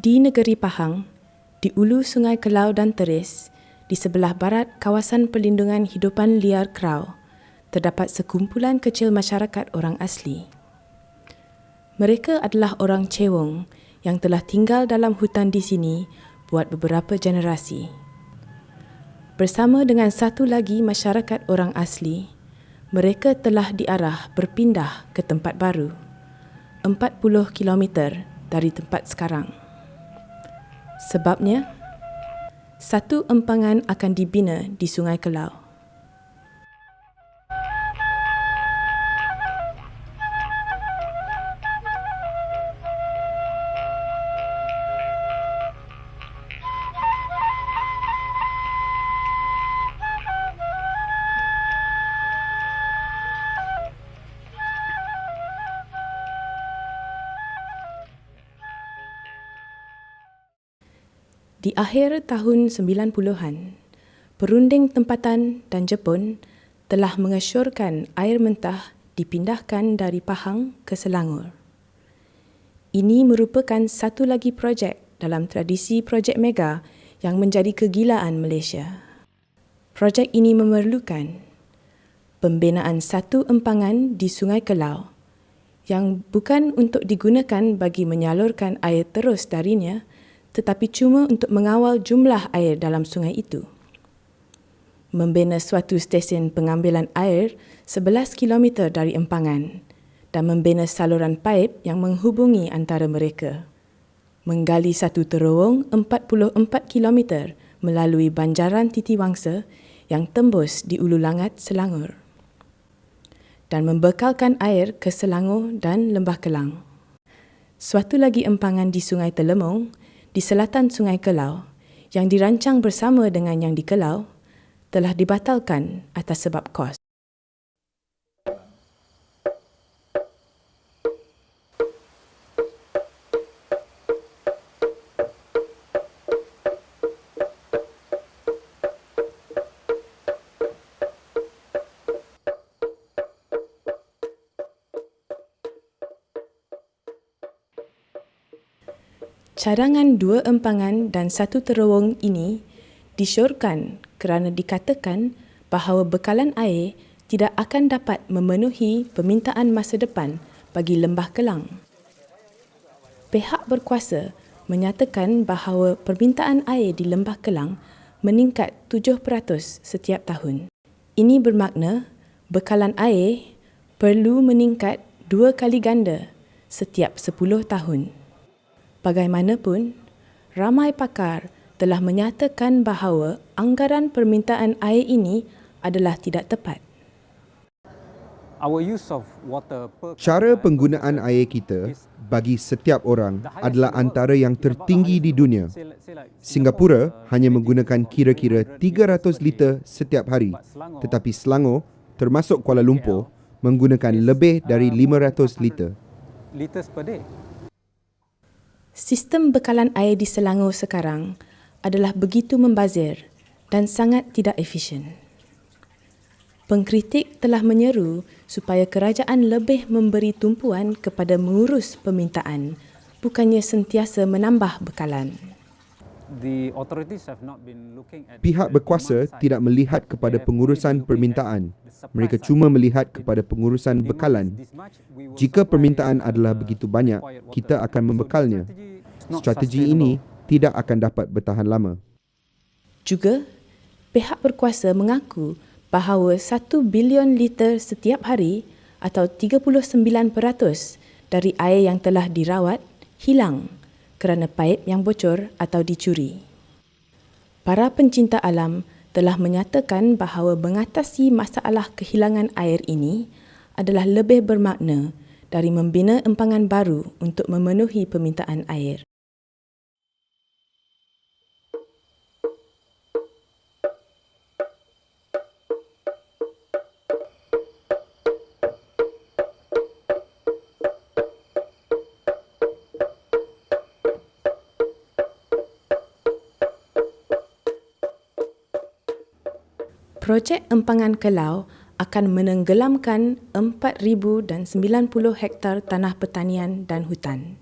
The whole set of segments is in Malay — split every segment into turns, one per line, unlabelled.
Di negeri Pahang, di ulu Sungai Kelau dan Teris, di sebelah barat kawasan perlindungan hidupan liar Krau, terdapat sekumpulan kecil masyarakat orang asli. Mereka adalah orang Cewong yang telah tinggal dalam hutan di sini buat beberapa generasi. Bersama dengan satu lagi masyarakat orang asli, mereka telah diarah berpindah ke tempat baru, 40 kilometer dari tempat sekarang. Sebabnya, satu empangan akan dibina di Sungai Kelau. Di akhir tahun 90-an, perunding tempatan dan Jepun telah mengesyorkan air mentah dipindahkan dari Pahang ke Selangor. Ini merupakan satu lagi projek dalam tradisi projek mega yang menjadi kegilaan Malaysia. Projek ini memerlukan pembinaan satu empangan di Sungai Kelau yang bukan untuk digunakan bagi menyalurkan air terus darinya, tetapi cuma untuk mengawal jumlah air dalam sungai itu. Membina suatu stesen pengambilan air 11 km dari empangan dan membina saluran paip yang menghubungi antara mereka. Menggali satu terowong 44 km melalui banjaran Titiwangsa yang tembus di Ulu Langat, Selangor. Dan membekalkan air ke Selangor dan Lembah Kelang. Suatu lagi empangan di Sungai Telemong di selatan Sungai Kelau yang dirancang bersama dengan yang di Kelau telah dibatalkan atas sebab kos. Cadangan dua empangan dan satu terowong ini disyorkan kerana dikatakan bahawa bekalan air tidak akan dapat memenuhi permintaan masa depan bagi Lembah Kelang. Pihak berkuasa menyatakan bahawa permintaan air di Lembah Kelang meningkat 7% setiap tahun. Ini bermakna bekalan air perlu meningkat 2 kali ganda setiap 10 tahun. Bagaimanapun, ramai pakar telah menyatakan bahawa anggaran permintaan air ini adalah tidak tepat.
Cara penggunaan air kita bagi setiap orang adalah antara yang tertinggi di dunia. Singapura hanya menggunakan kira-kira 300 liter setiap hari, tetapi Selangor, termasuk Kuala Lumpur, menggunakan lebih dari 500 liter.
Sistem bekalan air di Selangor sekarang adalah begitu membazir dan sangat tidak efisien. Pengkritik telah menyeru supaya kerajaan lebih memberi tumpuan kepada mengurus permintaan, bukannya sentiasa menambah bekalan.
Pihak berkuasa tidak melihat kepada pengurusan permintaan. Mereka cuma melihat kepada pengurusan bekalan. Jika permintaan adalah begitu banyak, kita akan membekalnya. Strategi ini tidak akan dapat bertahan lama.
Juga, pihak berkuasa mengaku bahawa 1 bilion liter setiap hari atau 39% dari air yang telah dirawat hilang kerana paip yang bocor atau dicuri. Para pencinta alam telah menyatakan bahawa mengatasi masalah kehilangan air ini adalah lebih bermakna dari membina empangan baru untuk memenuhi permintaan air. Projek Empangan Kelau akan menenggelamkan 4,090 hektar tanah pertanian dan hutan.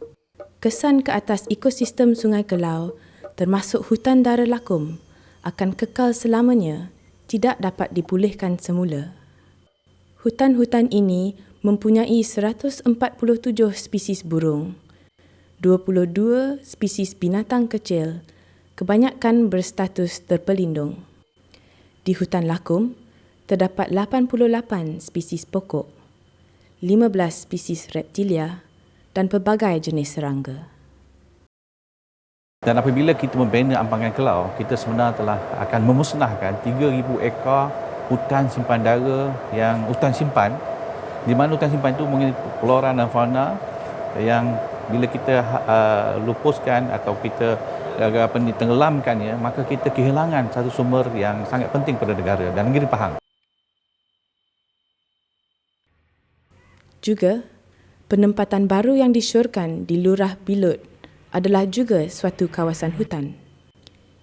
kesan ke atas ekosistem Sungai Kelau termasuk hutan dara lakum akan kekal selamanya tidak dapat dipulihkan semula. Hutan-hutan ini mempunyai 147 spesies burung, 22 spesies binatang kecil, kebanyakan berstatus terpelindung. Di hutan lakum, terdapat 88 spesies pokok, 15 spesies reptilia dan pelbagai jenis serangga.
Dan apabila kita membina Ampangan Kelau, kita sebenarnya telah akan memusnahkan 3,000 ekar hutan simpan dara yang hutan simpan, di mana hutan simpan itu mengikuti flora dan fauna yang bila kita lupuskan atau kita tenggelamkannya, maka kita kehilangan satu sumber yang sangat penting pada negara dan negeri Pahang.
Juga, penempatan baru yang disyorkan di Lurah Bilut adalah juga suatu kawasan hutan.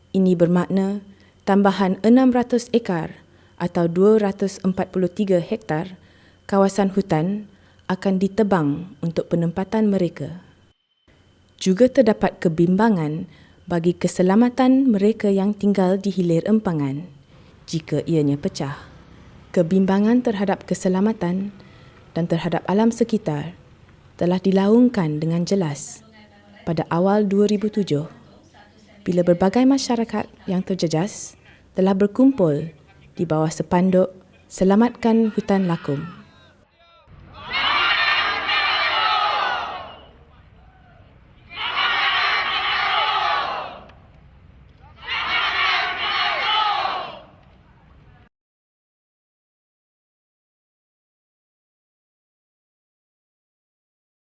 Ini bermakna tambahan 600 ekar atau 243 hektar kawasan hutan akan ditebang untuk penempatan mereka. Juga terdapat kebimbangan bagi keselamatan mereka yang tinggal di hilir empangan jika ianya pecah. Kebimbangan terhadap keselamatan dan terhadap alam sekitar telah dilaungkan dengan jelas pada awal 2007 bila berbagai masyarakat yang terjejas telah berkumpul di bawah sepanduk Selamatkan Hutan Lakum.